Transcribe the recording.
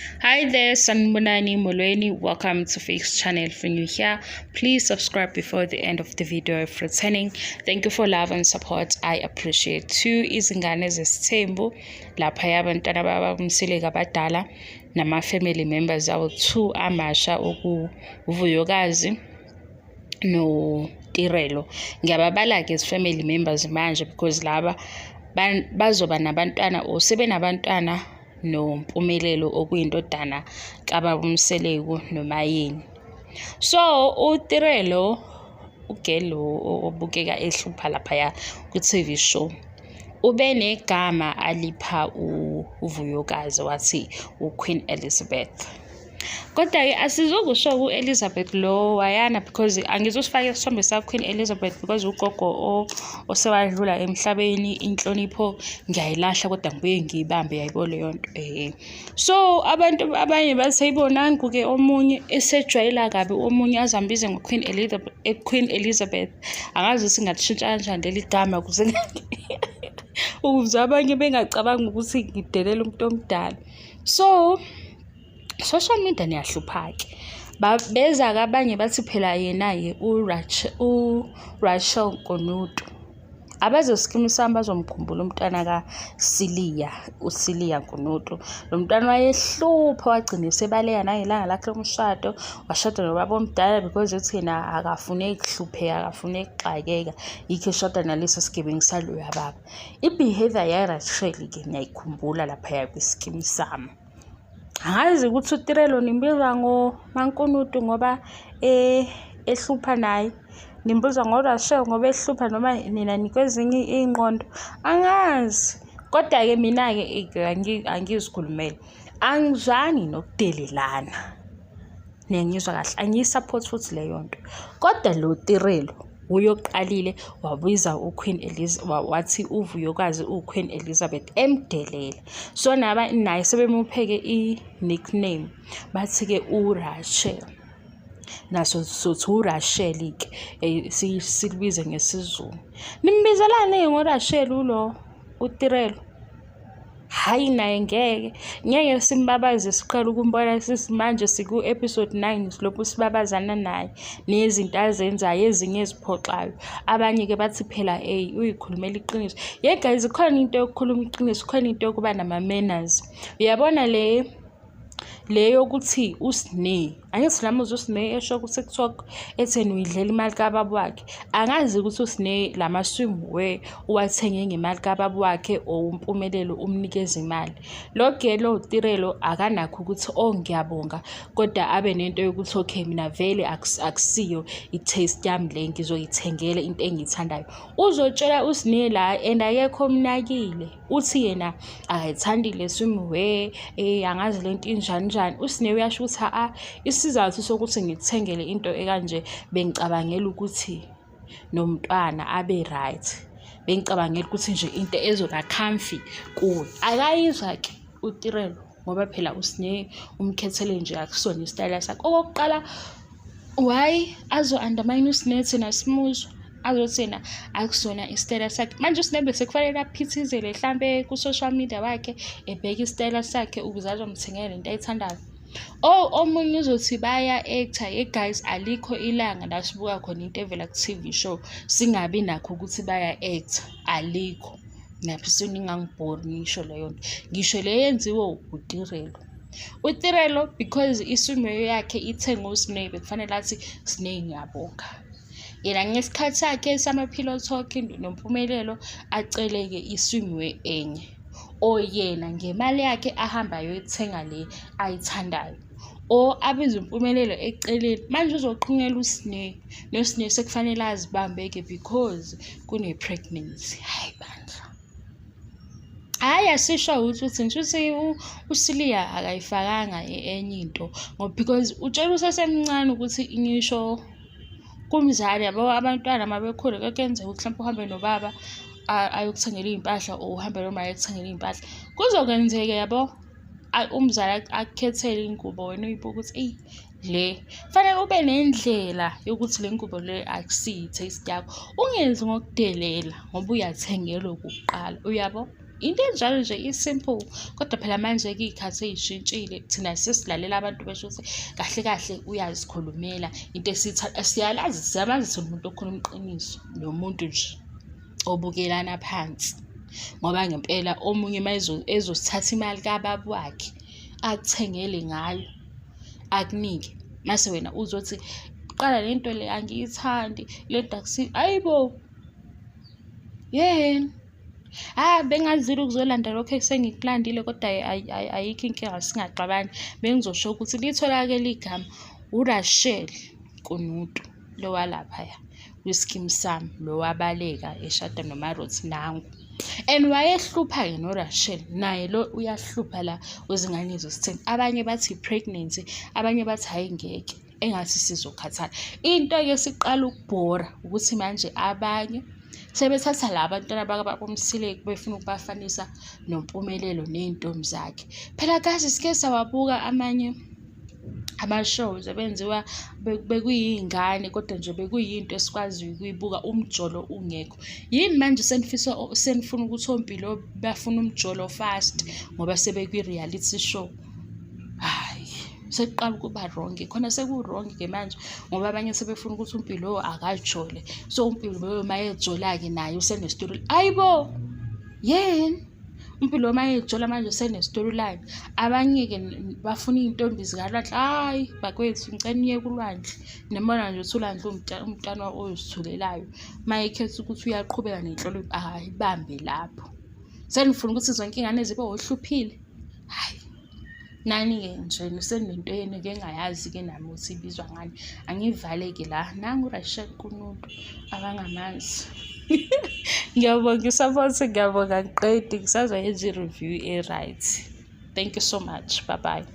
Hi there, Sanbonani Molweni. Welcome to Fake's channel. If you're new here, please subscribe before the end of the video. If returning, thank you for love and support. I appreciate too. Izingane Zesthembu lapha yabantwana babamsile abadala nama family members awo 2 amasha okuvuyokazi no Tirelo. Ngiyababala ke family members manje because laba bazoba nabantwana o sebenabantwana no Mpumelelo okuyindodana kababumseleku nomayeni. So uTirelo ugelo obukeka ehlupha lapha ku TV show ube negama alipha uvuyokazi wathi uQueen Elizabeth. Kodwa ke asizokusho uElizabeth lo wayana because angizosifaka isithombe saQueen Elizabeth because ugogo osewadlula emhlabeni inhlonipho ngiyayilahla kodwa ngibuye ngiyibambe yayibole yonto so abantu abanye basayibonanga ke omunye esejwayela kabi omunye azambize ngoQueen Elizabeth angazi singatshintsha kanjani leli gama ukuze ukuze abanye bengacabanga ukuthi ngidelela umuntu omdala. So social media Niyahlupha ke beza abanye bathi phela yena ye uRachel Kunutu abazosikimisa bazomkhumbula umntwana uSiliya Kunutu. Lo mntwana wayehlupha wagcina sebaleya nayilanga lakhe lomshado washada nobaba omdala because uthi yena akafune ukuhlupheka akafune ukuxakeka yikho eshada nalesa sigebengu saloya baba. Ibehavior yaRachel ke ngiyayikhumbula lapha yakwiskimi sami. Angazi ukuthi uTirelo nimbiza ngoMaNkunutu ngoba ehlupha naye, nimbiza ngoRachel ngoba ehlupha noma nina nikwezinye ingqondo angazi. Kodwa ke mina ke angizikhulumele angizwani nokudelelana nengizwa kahle angiyisupport futhi leyo nto. Kodwa lo Tirelo uyoqalile wabuza uQueen Elizabeth wathi uvuyokazi uQueen Elizabeth emdelela so naba naye sebemupheke i-nickname bathi ke uRachel naso sothi uRachel ke silibize ngesizulu. Nimbizelane ngoRachel ulo uTirelo? Hayi naye ngeke simbabaze siqala ukumbona sisimanje siku episode 9 silophu sibabazana naye nezinto azenzayo ezinye eziphoxayo. Abanye ke bathi phela uyikhulumela iqiniso. Yeah guys, khona into yokukhuluma iqiniso, khona into yokuba nama manners. Uyabona leyo ukuthi uSne angithi lamuza uSne esho ku TikTok etheni uyidlela imali kababa wakhe. Angazi ukuthi uSne lama swimwear uwathenge ngemali kababa wakhe o uMpumelelo umnikeza imali. Lo gelo Tirelo akanakho ukuthi ngiyabonga kodwa abe nento yokuthi okay mina vele akusiyo i-taste yami le ngizoyithengela into engiyithandayo. Uzotshela uSne la and akekho omnakile uthi yena akayithandile swimwear angazi lento injani. uSne uyasho ukuthi isizathu sokuthi ngikuthengele into ekanje bengicabangela ukuthi nomntwana abe right, bengicabangela ukuthi nje into ezoba comfy kuwe. Akayizwa ke uTirelo ngoba phela uSne umkhethele nje akusona istyle sakhe. Okokuqala why azo undermine uSne thina simuzwa azothina akusona istyle sakhe. Manje uSne bese kufanele aphithizele mhlambe ku social media wakhe ebheka istyle sakhe ukuze azomthengela into ayithandayo. Omunye uzothi baya actor guys alikho ilanga la sibuka khona into evela ku TV show singabi nakho ukuthi baya actor alikho. Naphisa ningangibhori ngisho leyo nto. Ngisho le yenziwe uTirelo. uTirelo because iswimwear yakhe ithenga uSne bekufanele athi Sne ngiyabonga. Yena ngesikhathi sakhe sama pillow talk noMpumelelo aceleke iswimwear enye. Yena ngemali yakhe ahamba yoyithenga le ayithandayo. Abiza uMpumelelo eceleni manje uzoqhungela uSne noSne sekufanele azibambeke because kune pregnancy. Hayi bandla. Hayi asisho ukuthi uSiliya akayifakanga enye into ngoba because utshela usesemncane ukuthi ngisho kumzali yabo abantwana mabekhule kwenzeka ukuthi mhlawumbe uhambe nobaba ayokuthengela impahla uhambe noma ayokuthengela impahla kuzokwenzeka yabo umzali akukhethele ingubo wena uyibuka ukuthi le fanele ube nendlela yokuthi le ngubo le akusiyi taste yakho ungenzi ngokudelela ngoba uyathengelwa ukuqala uyabo. into enjalo nje isimple. Kodwa phela manje-ke iy'khathi ey'shintshile, thina sesilalela abantu besho ukuthi kahle kahle uyazikhulumela into siyamazi thina umuntu okhuluma iqiniso nomuntu nje obukelana phansi. Ngoba ngempela omunye uma ezosithatha imali kababa wakhe akuthengele ngayo akunike, mase wena uzothi qala lento le angiyithandi, lento ayibo yena bengazile ukuzolanda lokho esengikulandile, kodwa ayikho inkinga, singaxabani. Bengizosho ukuthi litholakele igama uRachel Kunutu, lo walaphaya kwiskimu sami, lo wabaleka eshada noMarothi nangu. And wayehlupha-ke noRachel, naye lo uyahlupha la Izingane Zesthembu. Abanye bathi pregnancy, abanye bathi hayi ngeke, engathi sizokhathala. Into-ke siqala ukubhora ukuthi manje abanye sebethatha la bantwana bakababomsile befuna ukubafanisa noMpumelelo ney'ntombi zakhe. Phela kazi sike sawabuka amanye ama-shows ebenziwa bekuyiy'ngane, kodwa nje bekuyinto esikwaziyo ukuyibuka umjolo ungekho. Yini manje senifuna ukuthi ompilo bafuna umjolo fast ngoba sebekwi-reality show? Hayi, sekuqala ukuba wrong, khona seku-wrong-ke manje ngoba abanye sebefuna ukuthi umpilo akajole. So umpilo mayejola-ke naye usene-story. Ayibo yena umpilo mayejola manje usene-storyline. Abanye-ke bafuna iy'ntombi zikalwandle. Hayi bakwethu ngicela niyeke ulwandle, nibona nje ukuthi ulwandle umntwana ozithulelayo. Mayekhetha ukuthi uyaqhubeka nenhlolo ayibambe lapho. Senifuna ukuthi zonke iy'ngane zibe ohluphile? Hayi, nani-ke nje senento yenu ke engayazi-ke nami ukuthi ibizwa ngani. Angivale-ke la, nangu uRachel Kunutu abangamazi. Ngiyabonga i-support, ngiyabonga angiqedi, ngisazokwenza i-review e-right. Thank you so much. Bye bye.